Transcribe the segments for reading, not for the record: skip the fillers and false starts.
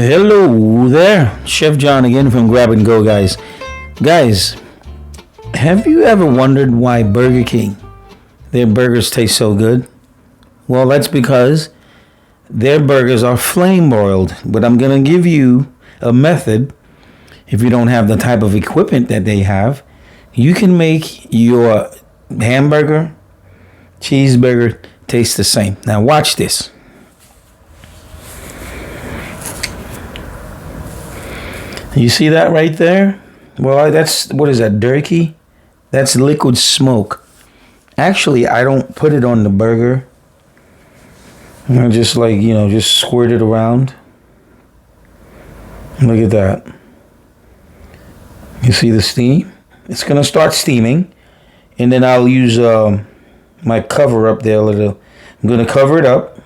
Hello there, Chef John again from Grab-N-Go, guys. Guys, have you ever wondered why Burger King, their burgers taste so good? Well, that's because their burgers are flame-broiled. But I'm going to give you a method. If you don't have the type of equipment that they have, you can make your hamburger, cheeseburger taste the same. Now watch this. You see that right there? Well, that's, what is that, jerky? That's liquid smoke. Actually, I don't put it on the burger. I just just squirt it around. Look at that. You see the steam? It's going to start steaming. And then I'll use my cover up there a little. I'm going to cover it up.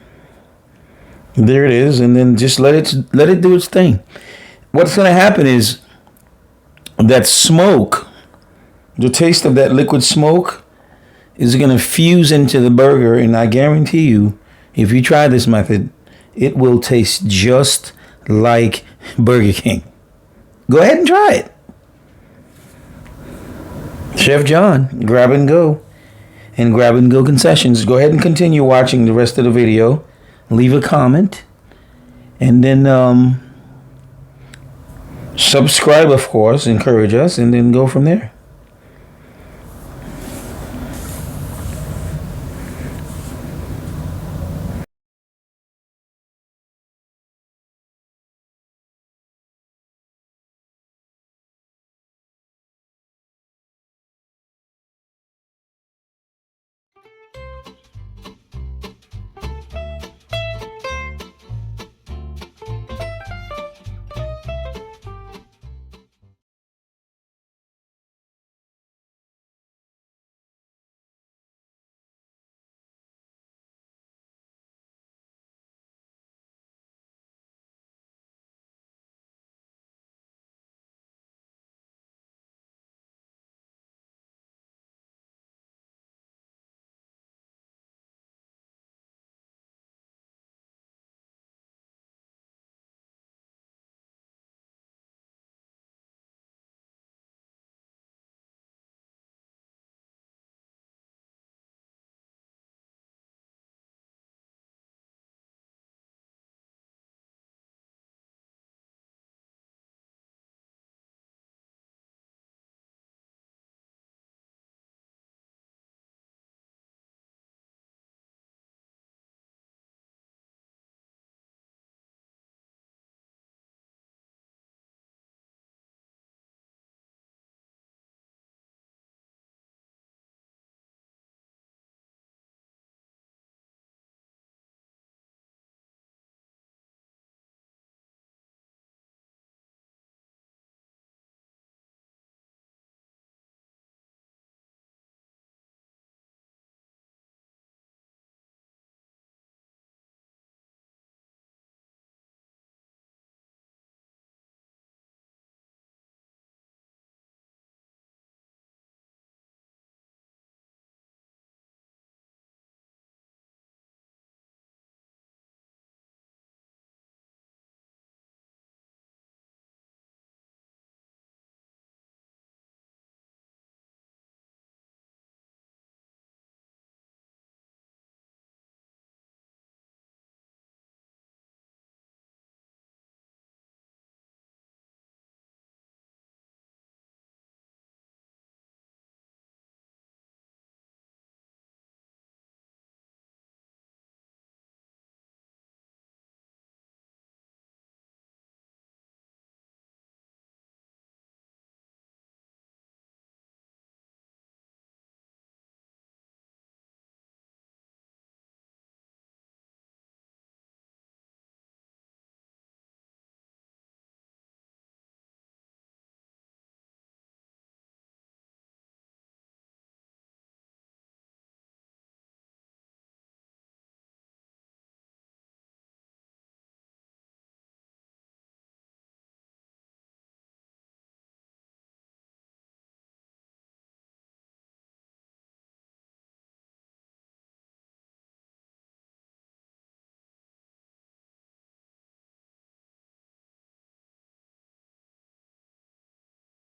There it is. And then just let it do its thing. What's going to happen is that smoke, the taste of that liquid smoke is going to fuse into the burger. And I guarantee you, if you try this method, it will taste just like Burger King. Go ahead and try it. Chef John, Grab-N-Go, and Grab-N-Go Concessions. Go ahead and continue watching the rest of the video. Leave a comment. And then subscribe, of course. Encourage us. And then go from there.